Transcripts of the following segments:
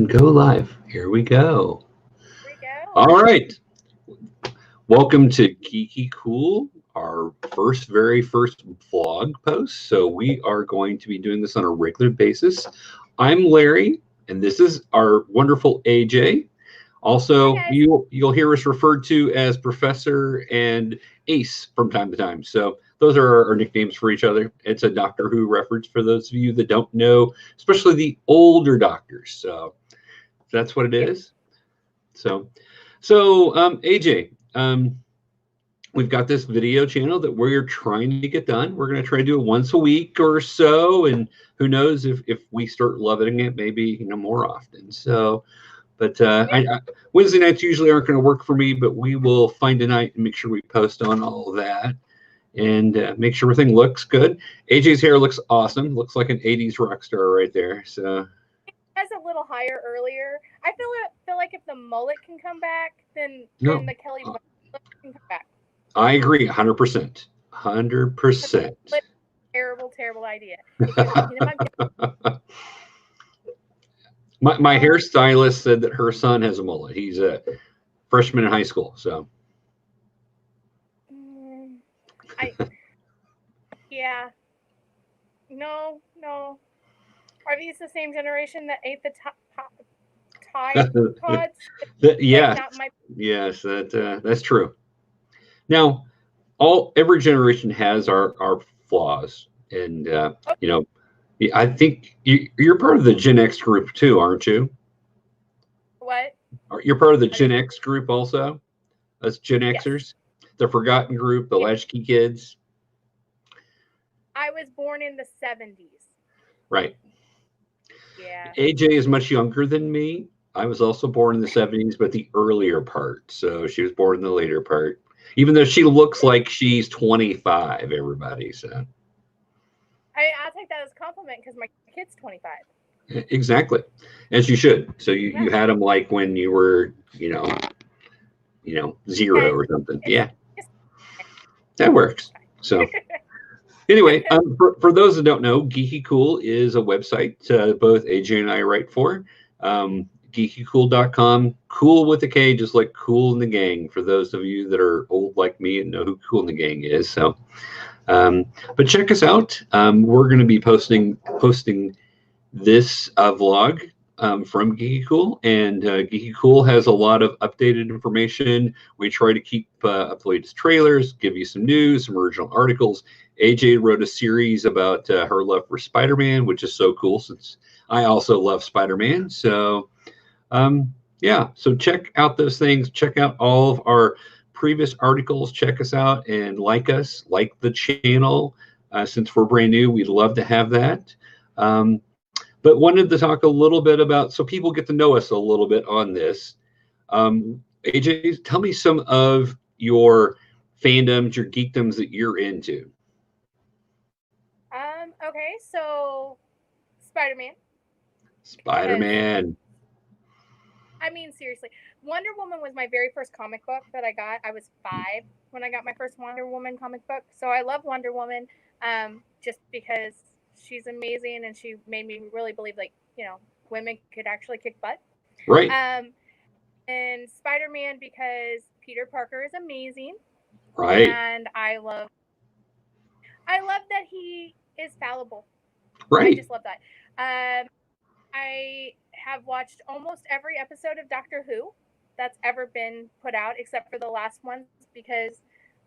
Go live. Here we go. Here we go. All right. Welcome to Geeky Cool, our very first vlog post. So we are going to be doing this on a regular basis. I'm Larry, and this is our wonderful AJ. Hi, Also, guys. you'll hear us referred to as Professor and Ace from time to time. So those are our nicknames for each other. It's a Doctor Who reference for those of you that don't know, especially the older doctors. So that's what it Yeah. is. So AJ, we've got this video channel that we're trying to get done. We're going to try to do it once a week or so, and who knows if we start loving it, maybe more often. So, but Wednesday nights usually aren't going to work for me, but we will find a night and make sure we post on all of that and make sure everything looks good. AJ's hair looks awesome. Looks like an '80s rock star right there. So As a little higher earlier. I feel like if the mullet can come back, then no, the Kelly uh, look can come back. I agree, 100%, Because 100%. terrible idea. If you're thinking about My um, hairstylist said that her son has a mullet. He's a freshman in high school. So mm, I yeah, no. Are these the same generation that ate the Tide Pods? Like yeah, not my. yes, that's true. Now, every generation has our flaws, and Oh, I think you're part of the Gen X group too, aren't you? what? You're part of the I Gen didn't. X group also. Us Gen Yes. Xers, the forgotten group, the Yeah. latchkey kids. I was born in the 70s. Right. Yeah. AJ is much younger than me. I was also born in the '70s, but the earlier part. So she was born in the later part. Even though she looks like she's 25, everybody. So I'll take that as a compliment because my kid's 25. exactly, as you should. So Yeah. you had them like when you were, zero 10. or something. It's Yeah, just that works. fine. So anyway, for those that don't know, Geeky Cool is a website both AJ and I write for. GeekyKOOL.com, cool with a K, just like Cool in the Gang. For those of you that are old like me and know who Cool in the Gang is, um, but check us out. We're going to be posting this vlog from Geeky Cool, and Geeky Cool has a lot of updated information. We try to keep up the latest trailers, give you some news, some original articles. AJ wrote a series about her love for Spider-Man, which is so cool since I also love Spider-Man. So, yeah, so check out those things. Check out all of our previous articles. Check us out and like us, like the channel. Since we're brand new, we'd love to have that. But wanted to talk a little bit about so people get to know us a little bit on this. AJ, tell me some of your fandoms, your geekdoms that you're into. Okay, so Spider-Man, Spider because Man. I mean seriously, Wonder Woman was my very first comic book that I got. I was 5 when I got my first Wonder Woman comic book, so I love Wonder Woman, just because she's amazing and she made me really believe like women could actually kick butt. Right, Um, and Spider-Man because Peter Parker is amazing, right, and I love that he is fallible. I right. just love that. I have watched almost every episode of Doctor Who that's ever been put out, except for the last ones because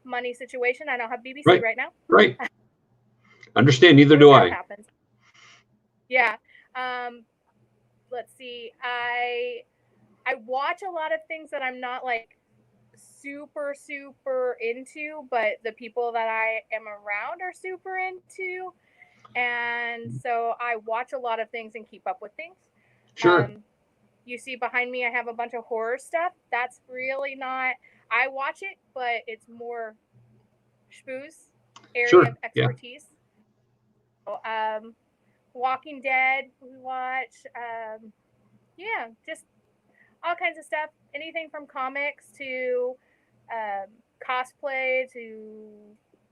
money situation. I don't have BBC Right, right now. right. Understand, neither So do that I. happens. Yeah. Um, let's see. I watch a lot of things that I'm not like super into, but the people that I am around are super into, and so I watch a lot of things and keep up with things. Sure, Um, you see behind me, I have a bunch of horror stuff. That's really not. I watch it, but it's more schmooze area sure. of Yeah, expertise. So, Walking Dead, we watch. Yeah, just all kinds of stuff. Anything from comics to cosplay to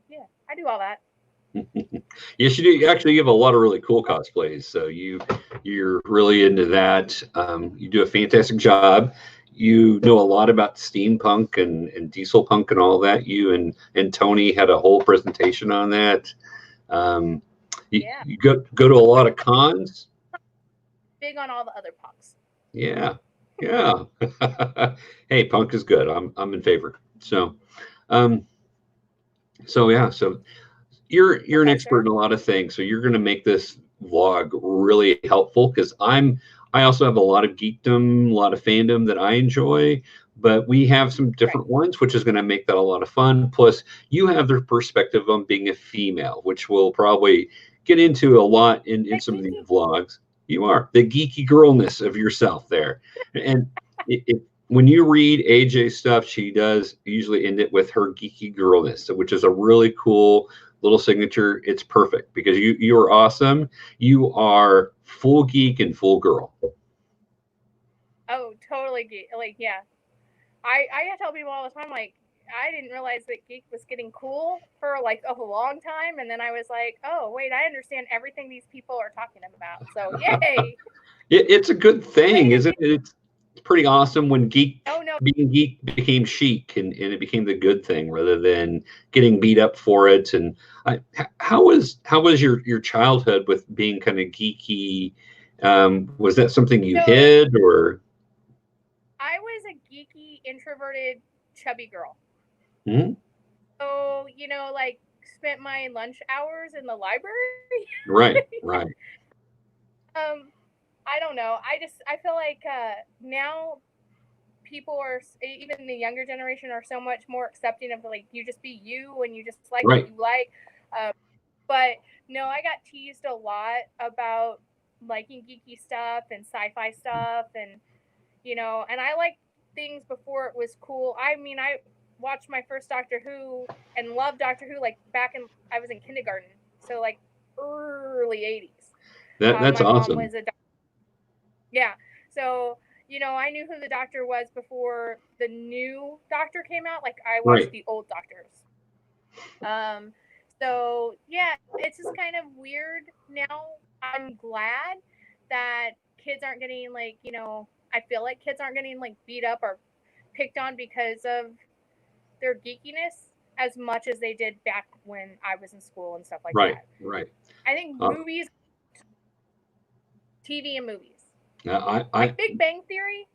yeah, I do all that. Yes, you do. Actually, you have a lot of really cool cosplays. So you're really into that. You do a fantastic job. You know a lot about steampunk and diesel punk and all that. You and Tony had a whole presentation on that. Um, Yeah. you go to a lot of cons. Big on all the other punks. Yeah, yeah. Hey, punk is good. I'm in favor. Um, so yeah. So you're an expert Professor. in a lot of things, so you're going to make this vlog really helpful because I also have a lot of geekdom, a lot of fandom that I enjoy, but we have some Right. different ones, which is going to make that a lot of fun. Plus, you have the perspective on being a female, which we'll probably get into a lot in The some of these geeky. vlogs. You are the geeky girlness of yourself there, and when you read AJ's stuff, she does usually end it with her geeky girlness, which is a really cool little signature. It's perfect because you are awesome. You are full geek and full girl. Oh, totally geek. Like, yeah. I tell people all the time, like, I didn't realize that geek was getting cool for like a long time, and then I was like, oh wait, I understand everything these people are talking about. So yay! It's a good thing, Way to isn't it? It's pretty awesome when Oh no. being geek became chic and it became the good thing rather than getting beat up for it. And how was your childhood with being kind of geeky? Was that something you So hid or? I was a geeky, introverted, chubby girl. Hmm? So, like spent my lunch hours in the library. Right, right, um, I don't know. I feel like now people are, even the younger generation, are so much more accepting of like you just be you and you just like what right. you like. Um, but no, I got teased a lot about liking geeky stuff and sci-fi stuff, and and I liked things before it was cool. I mean, I watched my first Doctor Who and loved Doctor Who like back in I was in kindergarten, so like early 80s. That's My mom awesome. was a yeah. So, I knew who the Doctor was before the new Doctor came out. Like I watched Right. the old Doctors. Um so yeah, it's just kind of weird now. I'm glad that kids aren't getting like, I feel like kids aren't getting like beat up or picked on because of their geekiness as much as they did back when I was in school and stuff like Right, that. right. I think Uh, movies, TV and movies, I like Big Bang Theory,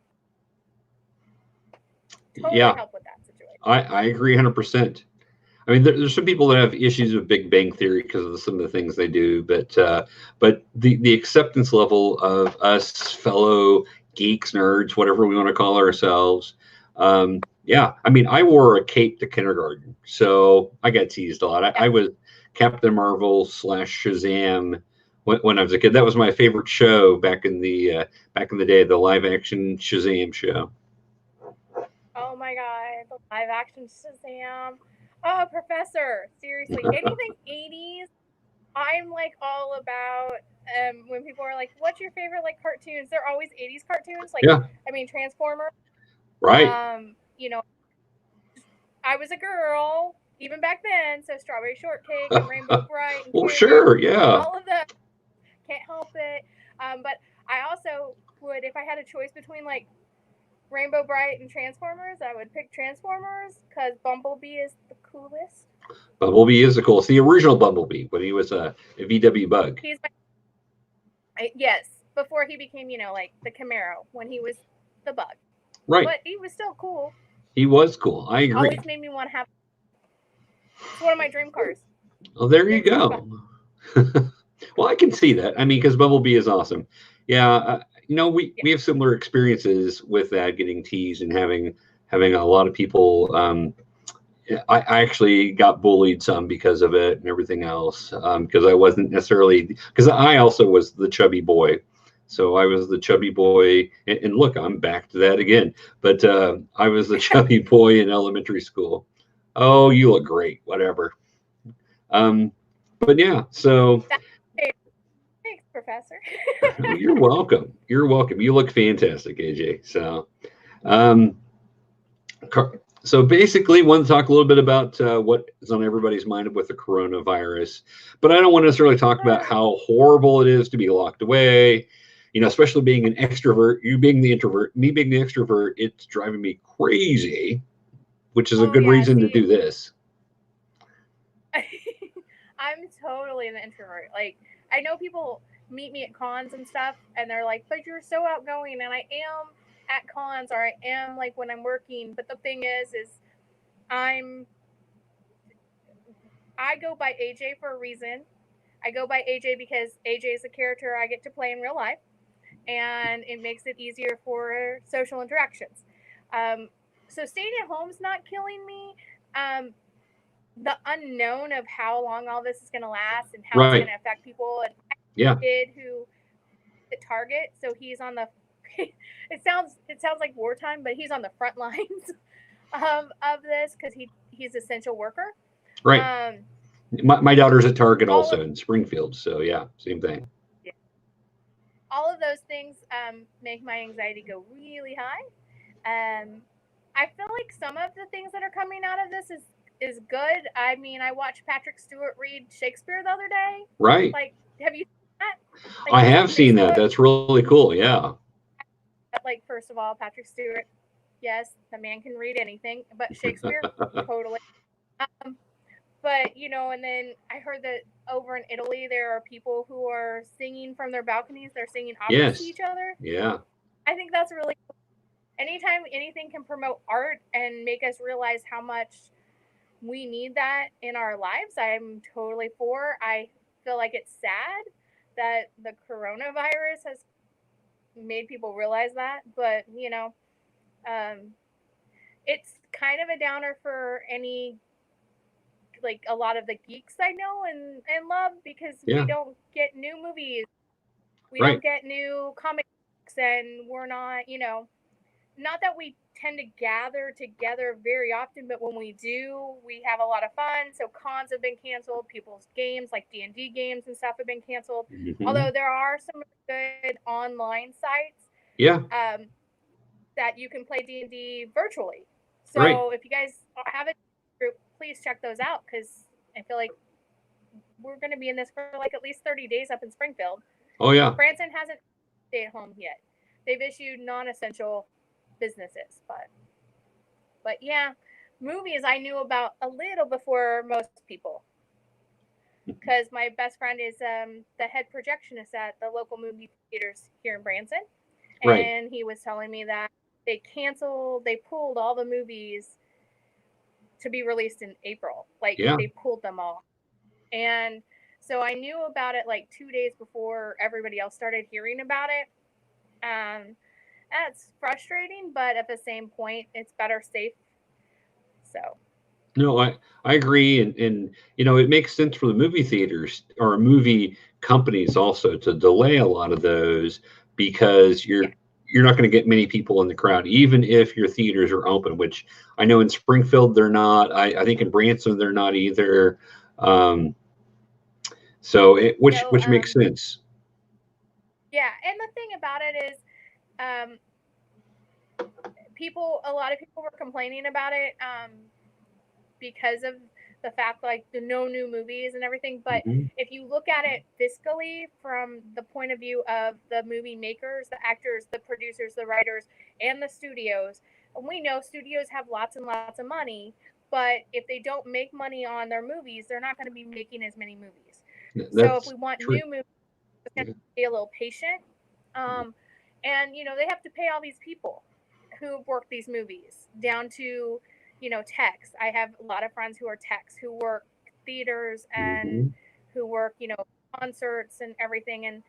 totally yeah, help with that situation. I agree 100%. I mean, there's some people that have issues with Big Bang Theory because of some of the things they do, but the acceptance level of us fellow geeks, nerds, whatever we want to call ourselves, yeah. I mean, I wore a cape to kindergarten, so I got teased a lot. Yeah. I was Captain Marvel / Shazam when I was a kid. That was my favorite show back in the day, the live action Shazam show. Oh my god, the live action Shazam. Oh, Professor. Seriously, anything 80s, I'm like all about. When people are like, "What's your favorite like cartoons?" They're always 80s cartoons. Like, Yeah, I mean, Transformers. right. You know, I was a girl even back then, so Strawberry Shortcake and Rainbow Bright and Well, Care Bear, sure, yeah. all of them. Can't help it. But I also would, if I had a choice between like Rainbow Bright and Transformers, I would pick Transformers because Bumblebee is the coolest. Bumblebee is the coolest. The original Bumblebee when he was a VW bug. He's yes, before he became, like the Camaro when he was the bug. Right. But he was still cool. He was cool. I agree. Always made me want to have. It's one of my dream cars. Well, there you It's just fun. go. Well, I can see that. I mean, because Bumblebee is awesome. Yeah, we have similar experiences with that, getting teased and having a lot of people. I actually got bullied some because of it and everything else. Because I wasn't necessarily because I also was the chubby boy. So I was the chubby boy, and look, I'm back to that again. But I was the chubby boy in elementary school. Oh, you look great, whatever. Um, but yeah, so Thanks, Professor. you're welcome. You're welcome. You look fantastic, AJ. So, um, So basically, want to talk a little bit about what is on everybody's mind with the coronavirus, but I don't want to necessarily talk about how horrible it is to be locked away. You know, especially being an extrovert, you being the introvert, me being the extrovert, it's driving me crazy, which is a Oh good yeah, reason to see, do this. I'm totally an introvert. Like, I know people meet me at cons and stuff, and they're like, "But you're so outgoing," and I am at cons, or I am like when I'm working. But the thing is I'm I go by AJ for a reason. I go by AJ because AJ is a character I get to play in real life, and it makes it easier for social interactions. Um, so staying at home is not killing me. The unknown of how long all this is going to last and how it's Right. going to affect people. And Yeah. kid who at Target, so he's on the. it sounds like wartime, but he's on the front lines of this because he's essential worker. Right. Um, My daughter's at Target all also of in Springfield, so yeah, same thing. all of those things make my anxiety go really high. I feel like some of the things that are coming out of this is good. I mean, I watched Patrick Stewart read Shakespeare the other day. Right. Like, have you seen that? Like, I it's have on seen that. Facebook. That's really cool. Yeah. Like, first of all, Patrick Stewart, yes, the man can read anything, but Shakespeare, totally. Um, but and then I heard that over in Italy there are people who are singing from their balconies. They're singing operas to Yes. each other. Yeah. I think that's really cool. Anytime anything can promote art and make us realize how much we need that in our lives, I'm totally for. I feel like it's sad that the coronavirus has made people realize that, but um, it's kind of a downer for any, like, a lot of the geeks I know and love, because Yeah. we don't get new movies, we Right. don't get new comics, and we're not, not that we tend to gather together very often, but when we do, we have a lot of fun. So cons have been canceled, people's games like D&D games and stuff have been canceled. Mm-hmm. Although there are some good online sites Yeah. that you can play D&D virtually. So Right. if you guys have a group, please check those out, because I feel like we're going to be in this for like at least 30 days up in Springfield. Oh yeah. Branson hasn't stayed at home yet. They've issued non-essential businesses, but yeah, movies I knew about a little before most people, because my best friend is the head projectionist at the local movie theaters here in Branson, Right. and he was telling me that they pulled all the movies to be released in April. Like, Yeah. they pulled them all, and so I knew about it like 2 days before everybody else started hearing about it. That's frustrating, but at the same point, it's better safe. So No, I agree, and it makes sense for the movie theaters or movie companies also to delay a lot of those, because yeah, you're not going to get many people in the crowd, even if your theaters are open, which I know in Springfield they're not. I think in Branson they're not either. So no, which makes sense. yeah, and the thing about it is, a lot of people were complaining about it, because of the fact, like, the no new movies and everything. But Mm-hmm. if you look at it fiscally from the point of view of the movie makers, the actors, the producers, the writers, and the studios, and we know studios have lots and lots of money, but if they don't make money on their movies, they're not going to be making as many movies. So if That's we want true. new movies, it's going to be a little patient. And they have to pay all these people who work these movies, down to techs. I have a lot of friends who are techs who work theaters and Mm-hmm. who work concerts and everything, and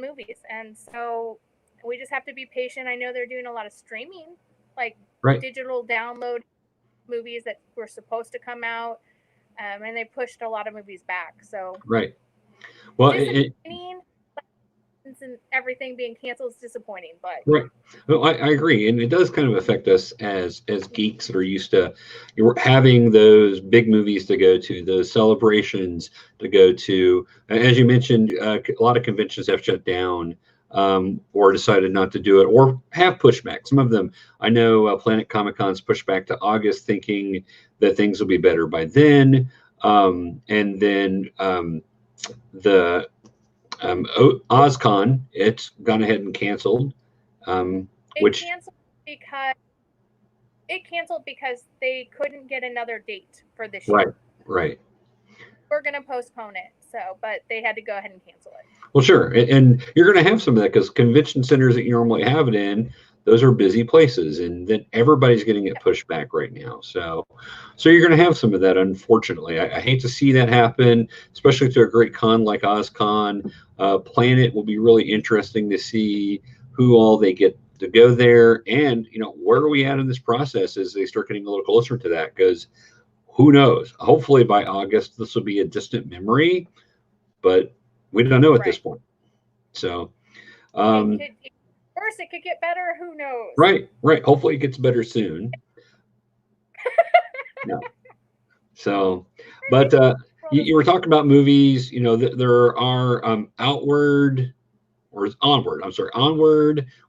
movies. And so we just have to be patient. I know they're doing a lot of streaming, like Right. digital download movies that were supposed to come out, and they pushed a lot of movies back. So Right. Well, disappointing, and everything being canceled is disappointing, but right. Well, I agree, and it does kind of affect us as geeks that are used to having those big movies to go to, those celebrations to go to. As you mentioned, a lot of conventions have shut down. or decided not to do it, or have pushback. Some of them, I know Planet Comic-Con's pushed back to August, thinking that things will be better by then. And then the OzCon, it's gone ahead and canceled. It canceled because they couldn't get another date for this year. Right. We're going to postpone it. So, but they had to go ahead and cancel it. Well, sure. And you're going to have some of that because convention centers that you normally have it in, those are busy places, and then everybody's getting it pushed back right now. So you're going to have some of that, unfortunately. I hate to see that happen, especially to a great con like OzCon. Planet will be really interesting to see who all they get to go there, and where are we at in this process as they start getting a little closer to that, because who knows? Hopefully by August this will be a distant memory, but we don't know at this point. So it could get better, who knows? Right. Hopefully it gets better soon. No. So, but you were talking about movies. There are Onward,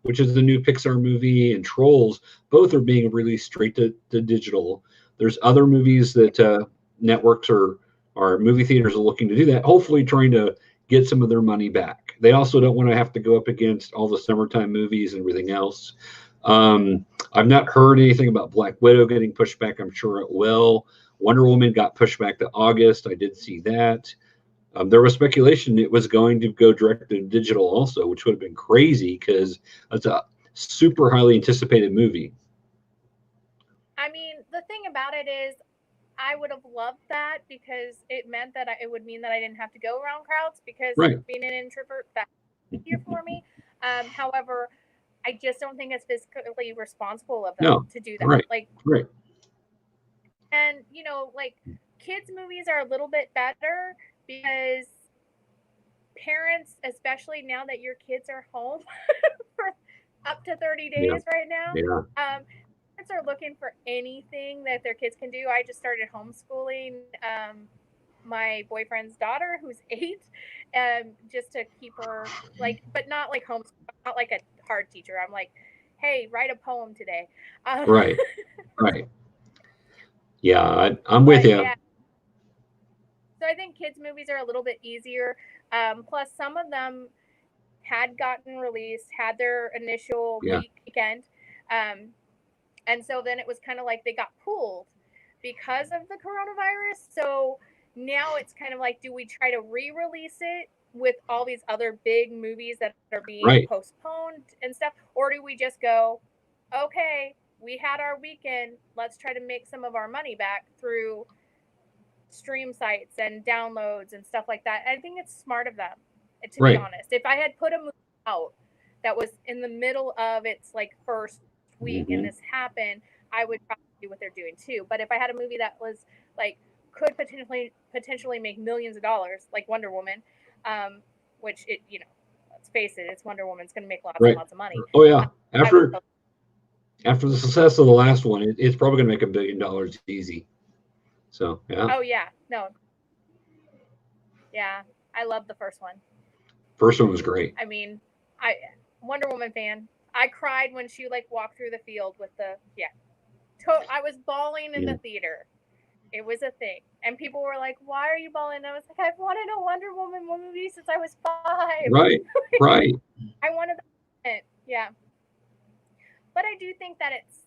which is the new Pixar movie, and Trolls. Both are being released straight to digital. There's other movies that networks or movie theaters are looking to do that, hopefully trying to get some of their money back. They also don't want to have to go up against all the summertime movies and everything else. I've not heard anything about Black Widow getting pushed back. I'm sure it will. Wonder Woman got pushed back to August. I did see that. There was speculation it was going to go direct to digital also, which would have been crazy because it's a super highly anticipated movie. I mean, the thing about it is, I would have loved that because it meant that it would mean that I didn't have to go around crowds, because being an introvert, that's easier for me. However, I just don't think it's physically responsible of them to do that. Right. And kids' movies are a little bit better because parents, especially now that your kids are home for up to 30 days right now, are looking for anything that their kids can do. I just started homeschooling my boyfriend's daughter, who's 8, just to keep her but not like homeschool, not like a hard teacher. I'm like, hey, write a poem today. Right. Yeah, I'm with you. Yeah. So I think kids' movies are a little bit easier. Plus, some of them had gotten released, had their initial weekend. And so then it was kind of like they got pulled because of the coronavirus. So now it's kind of like, do we try to re-release it with all these other big movies that are being postponed and stuff? Or do we just go, okay, we had our weekend, let's try to make some of our money back through stream sites and downloads and stuff like that? I think it's smart of them, to be honest. If I had put a movie out that was in the middle of its first week and this happened, I would probably do what they're doing too. But if I had a movie that was could potentially make millions of dollars, like Wonder Woman, which let's face it, it's Wonder Woman, it's going to make lots and lots of money. Oh yeah, after the success of the last one, it's probably going to make $1 billion easy. So yeah. Oh yeah, no. Yeah, I love the first one. First one was great. I mean, Wonder Woman fan. I cried when she walked through the field with the I was bawling in the theater. It was a thing, and people were like, "Why are you bawling?" And I was like, "I've wanted a Wonder Woman movie since I was 5." Right. I wanted that. Yeah, but I do think that it's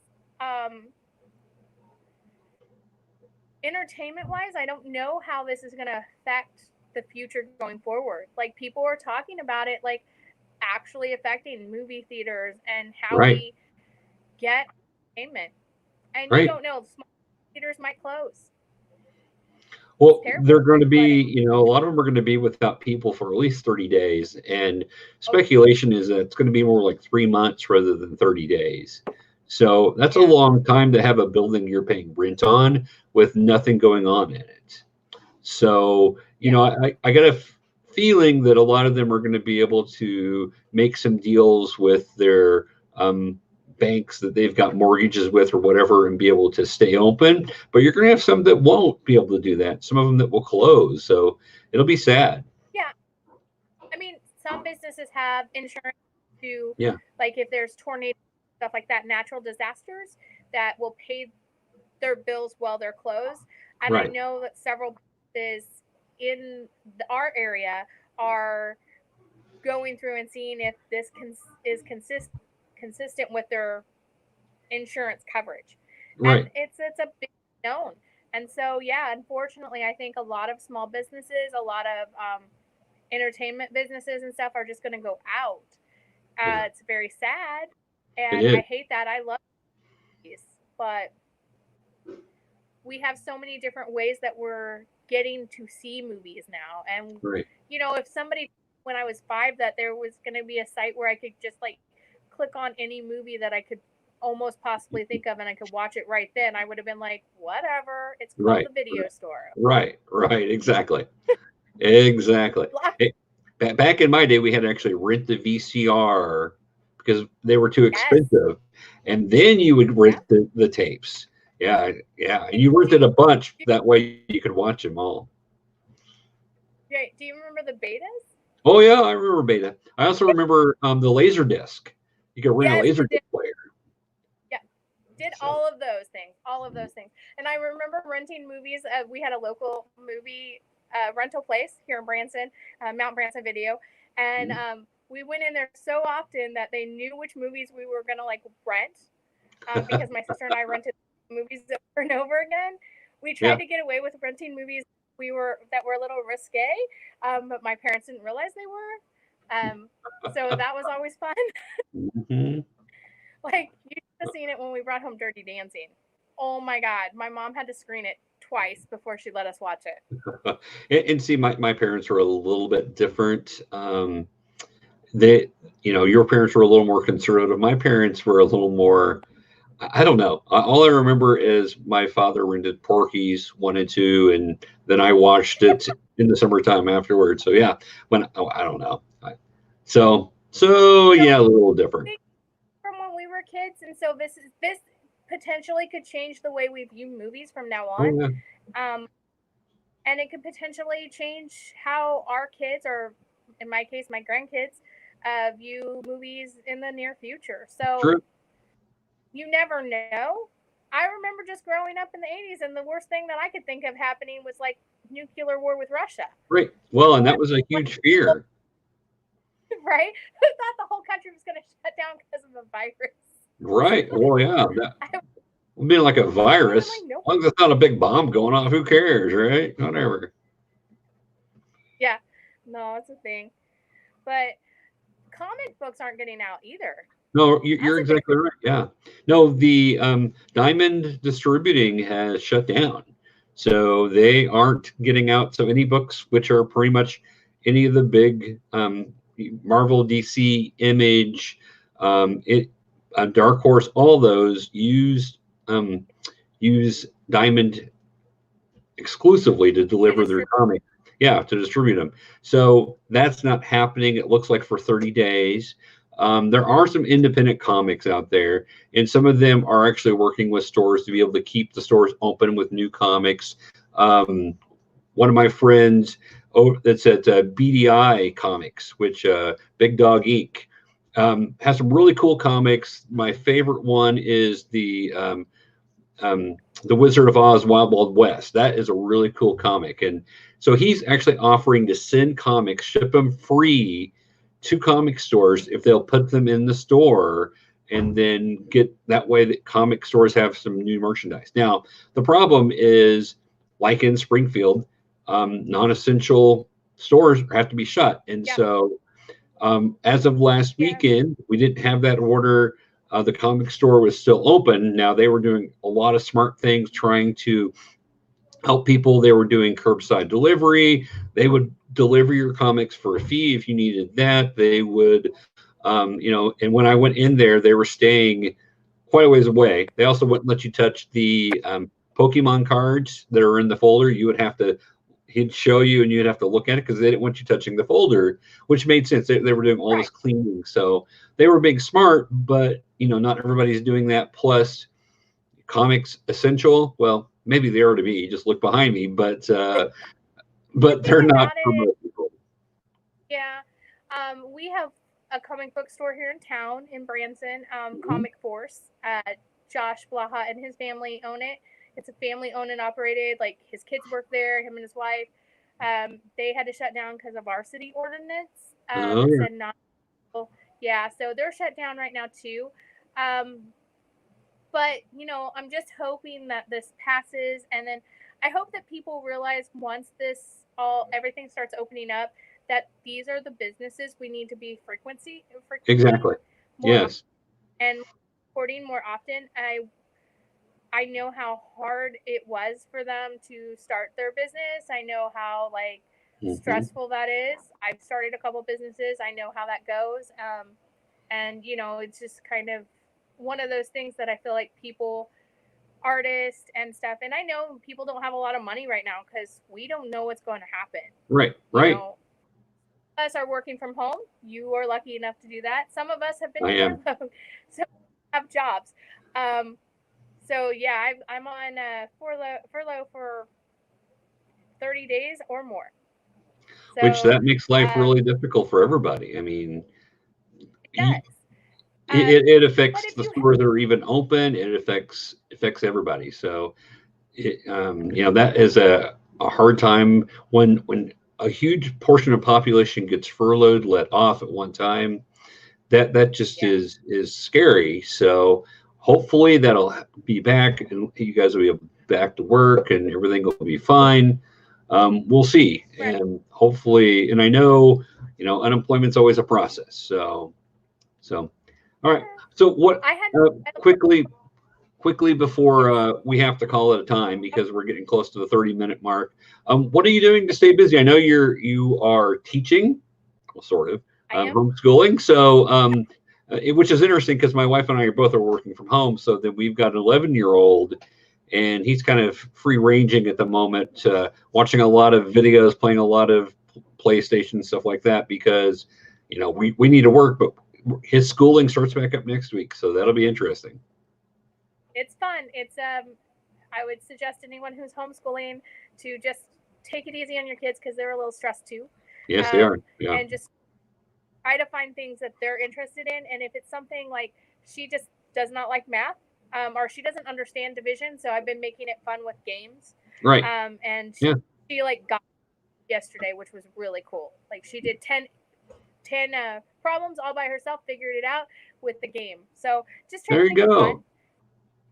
entertainment-wise. I don't know how this is going to affect the future going forward. People are talking about it, actually affecting movie theaters and how we get entertainment. And you don't know, small theaters might close. Well, they're going to be, a lot of them are going to be without people for at least 30 days. And speculation is that it's going to be more like 3 months rather than 30 days. So that's a long time to have a building you're paying rent on with nothing going on in it. So, I got a feeling that a lot of them are going to be able to make some deals with their banks that they've got mortgages with or whatever and be able to stay open. But you're going to have some that won't be able to do that. Some of them that will close. So it'll be sad. Yeah. I mean, some businesses have insurance to, Yeah. like if there's tornadoes, stuff like that, natural disasters that will pay their bills while they're closed. And I know that several businesses in our area are going through and seeing if this is consistent with their insurance coverage. And it's a big known. And so, yeah, unfortunately, I think a lot of small businesses, a lot of entertainment businesses and stuff are just going to go out. It's very sad, and I hate that. I love these, but we have so many different ways that we're getting to see movies now. And, you know, if somebody, when I was 5, that there was going to be a site where I could just like click on any movie that I could almost possibly think of and I could watch it right then, I would have been like, whatever, it's called the video store. Right, exactly. Exactly. Hey, back in my day, we had to actually rent the VCR because they were too expensive. And then you would rent the tapes. Yeah. And you rented a bunch. That way you could watch them all. Great. Do you remember the betas? Oh, yeah, I remember beta. I also remember the laser disc. You could rent a laser disc player. Did all of those things. And I remember renting movies. We had a local movie rental place here in Branson, Mount Branson Video. And we went in there so often that they knew which movies we were going to like rent because my sister and I rented movies over and over again. We tried to get away with renting movies that were a little risque, but my parents didn't realize they were. So that was always fun. Like, you should have seen it when we brought home Dirty Dancing. Oh my God. My mom had to screen it twice before she let us watch it. And see, my parents were a little bit different. They, you know, your parents were a little more conservative. My parents were a little more, I don't know. All I remember is my father rented Porky's 1 and 2, and then I watched it in the summertime afterwards. So yeah, I don't know. So yeah, a little different. From when we were kids, and so this potentially could change the way we view movies from now on. And it could potentially change how our kids, or in my case, my grandkids, view movies in the near future. So you never know. I remember just growing up in the 80s, and the worst thing that I could think of happening was like nuclear war with Russia. Right. Well, and that was a huge fear. Right? Who thought the whole country was going to shut down because of a virus? Right. Well, yeah. Being like a virus, as long as it's not a big bomb going off, who cares, right? Whatever. Yeah. No, it's a thing. But comic books aren't getting out either. No, you're exactly right. Yeah. No, the Diamond Distributing has shut down. So they aren't getting out. So any books which are pretty much any of the big Marvel, DC, Image, Dark Horse, all those use Diamond exclusively to deliver their comics. Yeah, to distribute them. So that's not happening. It looks like for 30 days. There are some independent comics out there, and some of them are actually working with stores to be able to keep the stores open with new comics. One of my friends that's at BDI Comics, which Big Dog Inc., has some really cool comics. My favorite one is the Wizard of Oz Wild Wild West. That is a really cool comic. And so he's actually offering to send comics, ship them free to comic stores if they'll put them in the store, and then get that way that comic stores have some new merchandise. Now, the problem is, like in Springfield, non-essential stores have to be shut. And so as of last weekend, we didn't have that order. The comic store was still open. Now, they were doing a lot of smart things trying to help people. They were doing curbside delivery. They would deliver your comics for a fee if you needed that. They would, and when I went in there, they were staying quite a ways away. They also wouldn't let you touch the Pokemon cards that are in the folder. You would have to, he'd show you and you'd have to look at it because they didn't want you touching the folder, which made sense. They were doing all this cleaning. So they were being smart, but, not everybody's doing that. Plus, comics essential. Well, maybe they are to be. Just look behind me, but they're not for most people. Yeah, We have a comic book store here in town in Branson, Comic Force. Josh Blaha and his family own it. It's a family owned and operated. Like his kids work there, him and his wife. They had to shut down because of our city ordinance. It said not. Yeah, so they're shut down right now too. But you know, I'm just hoping that this passes, and then I hope that people realize once everything starts opening up, that these are the businesses we need to be frequenting Exactly. Yes. And reporting more often. I know how hard it was for them to start their business. I know how stressful that is. I've started a couple businesses. I know how that goes. And you know, it's just kind of one of those things that I feel like people, artists and stuff, and I know people don't have a lot of money right now because we don't know what's going to happen. Right. You know, us are working from home. You are lucky enough to do that. Some of us have been furloughed, so have jobs. So yeah, I'm on furlough for 30 days or more. So, which that makes life really difficult for everybody. I mean, it does. It affects the stores that are even open. It affects everybody. So, you know, that is a hard time when a huge portion of population gets furloughed, let off at one time. That just is scary. So hopefully that'll be back, and you guys will be back to work, and everything will be fine. We'll see, and hopefully, and I know, you know, unemployment's always a process. So. All right. So what? Quickly before we have to call it a time because we're getting close to the 30-minute mark. What are you doing to stay busy? I know you are teaching, well, sort of, homeschooling. So which is interesting because my wife and I are working from home. So then we've got an 11-year-old, and he's kind of free ranging at the moment, watching a lot of videos, playing a lot of PlayStation, stuff like that, because you know we need to work, but his schooling starts back up next week, so that'll be interesting. It's fun. It's I would suggest anyone who's homeschooling to just take it easy on your kids because they're a little stressed too. Yes, they are. Yeah. And just try to find things that they're interested in. And if it's something like she just does not like math, or she doesn't understand division, so I've been making it fun with games. Right. And she got yesterday, which was really cool. Like she did 10 problems all by herself, figured it out with the game. So just try to make it fun.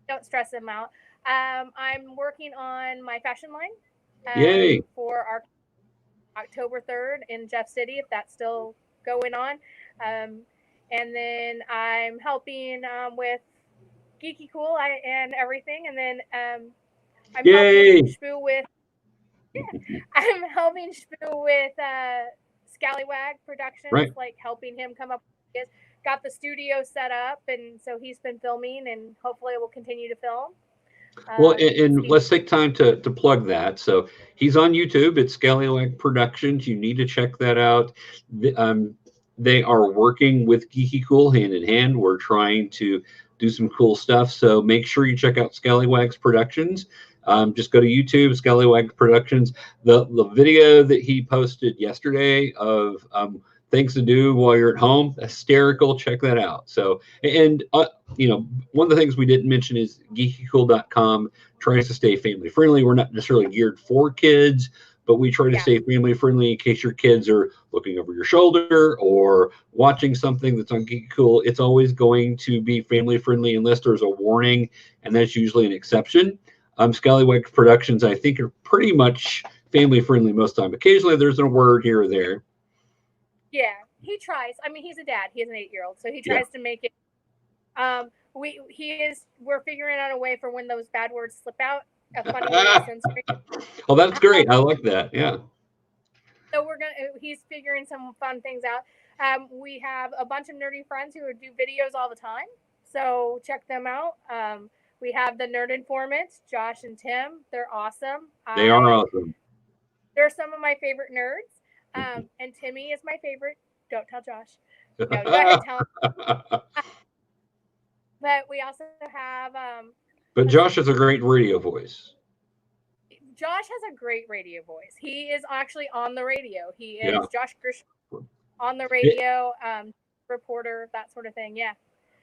Don't stress them out. I'm working on my fashion line for our October 3rd in Jeff City, if that's still going on. And then I'm helping with Geeky KOOL and everything. And then I'm helping Shpoo with I'm helping Shpoo with Scallywag Productions, like helping him come up with ideas. Got the studio set up, and so he's been filming, and hopefully we'll continue to film. Well, and let's take time to plug that. So he's on YouTube. It's Scallywag Productions. You need to check that out. They are working with Geeky KOOL hand in hand. We're trying to do some cool stuff. So make sure you check out Scallywag's Productions. Just go to YouTube, Scallywag Productions. The video that he posted yesterday of things to do while you're at home, hysterical. Check that out. So, and you know, one of the things we didn't mention is GeekyKOOL.com tries to stay family friendly. We're not necessarily geared for kids, but we try to stay family friendly in case your kids are looking over your shoulder or watching something that's on Geeky KOOL. It's always going to be family friendly unless there's a warning, and that's usually an exception. Scallywag Productions, I think, are pretty much family friendly most of the time. Occasionally there's a word here or there. Yeah, he tries. I mean, he's a dad. He has an 8-year-old, so he tries to make it. We're figuring out a way for when those bad words slip out. A funny way to censor it. Oh, that's great. I like that. Yeah. So he's figuring some fun things out. We have a bunch of nerdy friends who do videos all the time, so check them out. We have the Nerd Informants, Josh and Tim. They're awesome. They are awesome. They're some of my favorite nerds. And Timmy is my favorite. Don't tell Josh. No, go ahead, tell him. But we also have. But Josh has a great radio voice. Josh has a great radio voice. He is actually on the radio. He is Josh Grisham on the radio, reporter, that sort of thing. Yeah.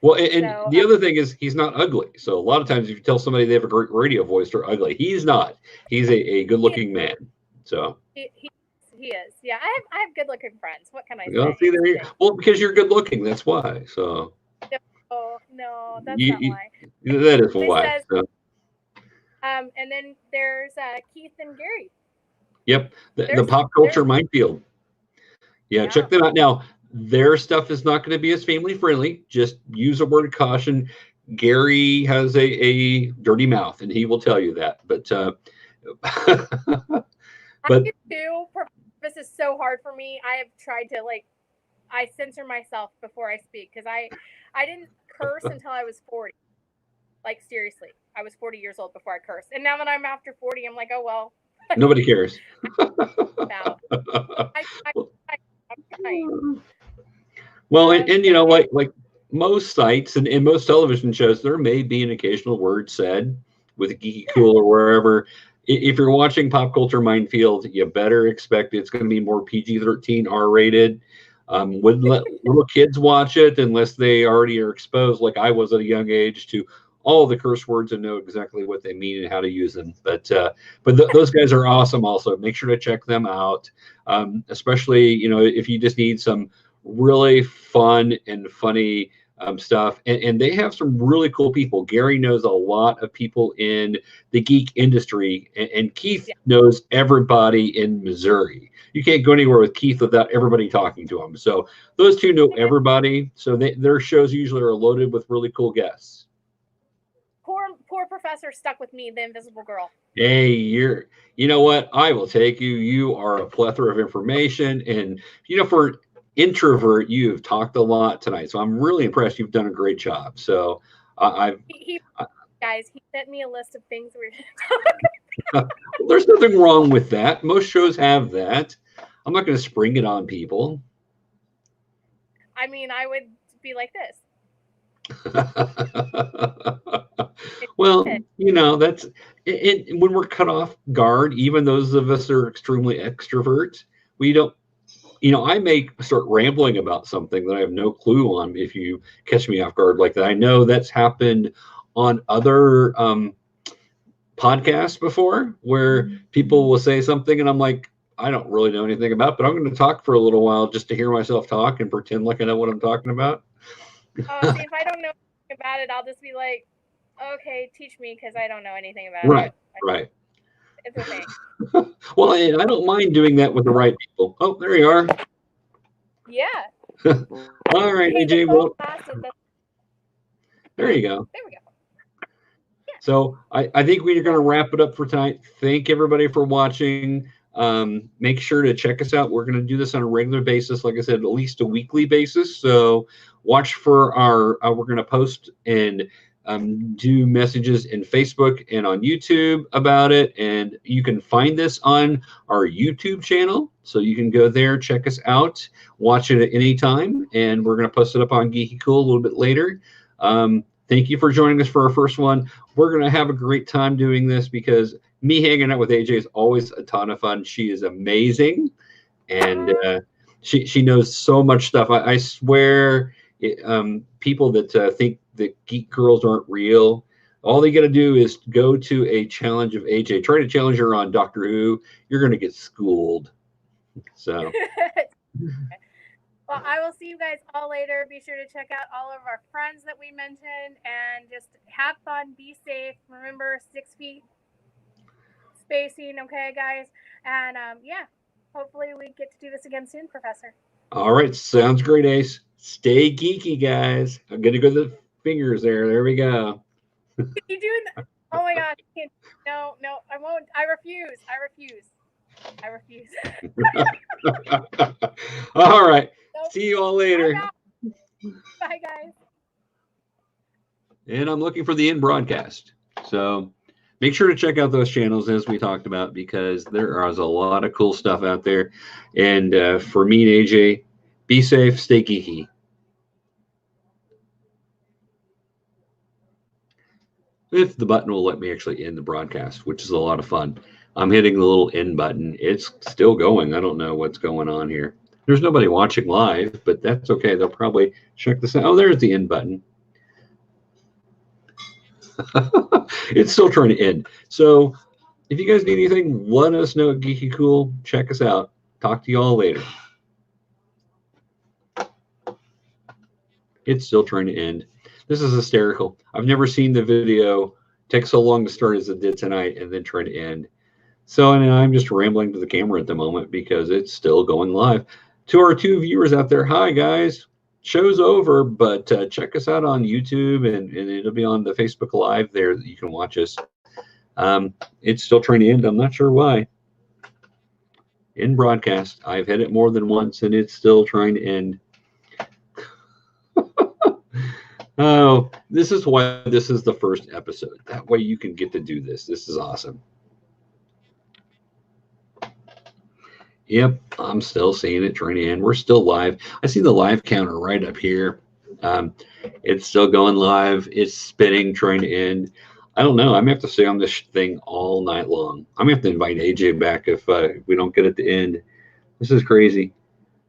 Well, and the other thing is he's not ugly. So a lot of times if you tell somebody they have a great radio voice, they're ugly. He's not. He's a good-looking man. So he is. Yeah, I have good-looking friends. What can I say? Well, see, there you go. Well, because you're good-looking, that's why. So. No, that's not why. That is why. Says, and then there's Keith and Gary. Yep, the pop culture minefield. Yeah, check them out. Now, their stuff is not going to be as family friendly. Just use a word of caution. Gary has a dirty mouth, and he will tell you that. But I do too. This is so hard for me. I have tried to I censor myself before I speak because I didn't curse until I was 40. Like seriously, I was 40 years old before I cursed, and now that I'm after 40, I'm like, oh well. Nobody cares. No. Well, and you know, like most sites and most television shows, there may be an occasional word said with a Geeky KOOL or wherever. If you're watching Pop Culture Minefield, you better expect it's going to be more PG-13, R-rated. Wouldn't let little kids watch it unless they already are exposed, like I was at a young age, to all the curse words and know exactly what they mean and how to use them. But those guys are awesome. Also, make sure to check them out. Especially, you know, if you just need some really fun and funny stuff, and they have some really cool people. Gary knows a lot of people in the geek industry, and Keith knows everybody in Missouri. You can't go anywhere with Keith without everybody talking to him. So those two know everybody. So their shows usually are loaded with really cool guests. Poor professor stuck with me, the invisible girl. Hey, you know what? I will take you. You are a plethora of information, and you know, for introvert, you've talked a lot tonight. So I'm really impressed. You've done a great job. So guys, he sent me a list of things we're there's nothing wrong with that. Most shows have that. I'm not going to spring it on people. I mean, I would be like this. Well, you know, that's it. When we're cut off guard, even those of us that are extremely extroverts, we don't, you know, I may start rambling about something that I have no clue on if you catch me off guard like that. I know that's happened on other podcasts before where people will say something and I'm like, I don't really know anything about it, but I'm going to talk for a little while just to hear myself talk and pretend like I know what I'm talking about. See, if I don't know about it, I'll just be like, okay, teach me because I don't know anything about it. Right. It's okay. Well, I don't mind doing that with the right people. Oh, there you are. Yeah. All right, AJ. Well, there you go. There we go. Yeah. So I think we're going to wrap it up for tonight. Thank everybody for watching. Make sure to check us out. We're going to do this on a regular basis, like I said, at least a weekly basis. So watch for our we're going to post and do messages in Facebook and on YouTube about it. And you can find this on our YouTube channel. So you can go there, check us out, watch it at any time. And we're going to post it up on Geeky KOOL a little bit later. Thank you for joining us for our first one. We're going to have a great time doing this because me hanging out with AJ is always a ton of fun. She is amazing. And she knows so much stuff. I swear people that think that geek girls aren't real, all they got to do is go to a challenge of AJ. Try to challenge her on Doctor Who. You're going to get schooled. So. Well, I will see you guys all later. Be sure to check out all of our friends that we mentioned and just have fun, be safe. Remember 6 feet spacing, okay, guys? And yeah, hopefully we get to do this again soon, Professor. All right, sounds great, Ace. Stay geeky, guys. I'm going to go to the fingers there. There we go. You doing that? Oh my gosh. No, I won't. I refuse. All right. Nope. See you all later. Bye, guys. And I'm looking for the end broadcast. So make sure to check out those channels as we talked about because there is a lot of cool stuff out there. And for me and AJ, be safe, stay geeky. If the button will let me actually end the broadcast, which is a lot of fun. I'm hitting the little end button. It's still going. I don't know what's going on here. There's nobody watching live, but that's okay. They'll probably check this out. Oh, there's the end button. It's still trying to end. So if you guys need anything, let us know at Geeky Kool. Check us out. Talk to you all later. It's still trying to end. This is hysterical. I've never seen the video take so long to start as it did tonight and then try to end. So I'm just rambling to the camera at the moment because it's still going live. To our 2 viewers out there, hi guys. Show's over, but check us out on YouTube and it'll be on the Facebook Live there that you can watch us. It's still trying to end. I'm not sure why. In broadcast, I've hit it more than once and it's still trying to end. Oh, this is why this is the first episode. That way you can get to do this. This is awesome. Yep, I'm still seeing it trying to end. We're still live. I see the live counter right up here. It's still going live. It's spinning, trying to end. I don't know. I'm going to have to stay on this thing all night long. I'm going to have to invite AJ back if we don't get it to end. This is crazy.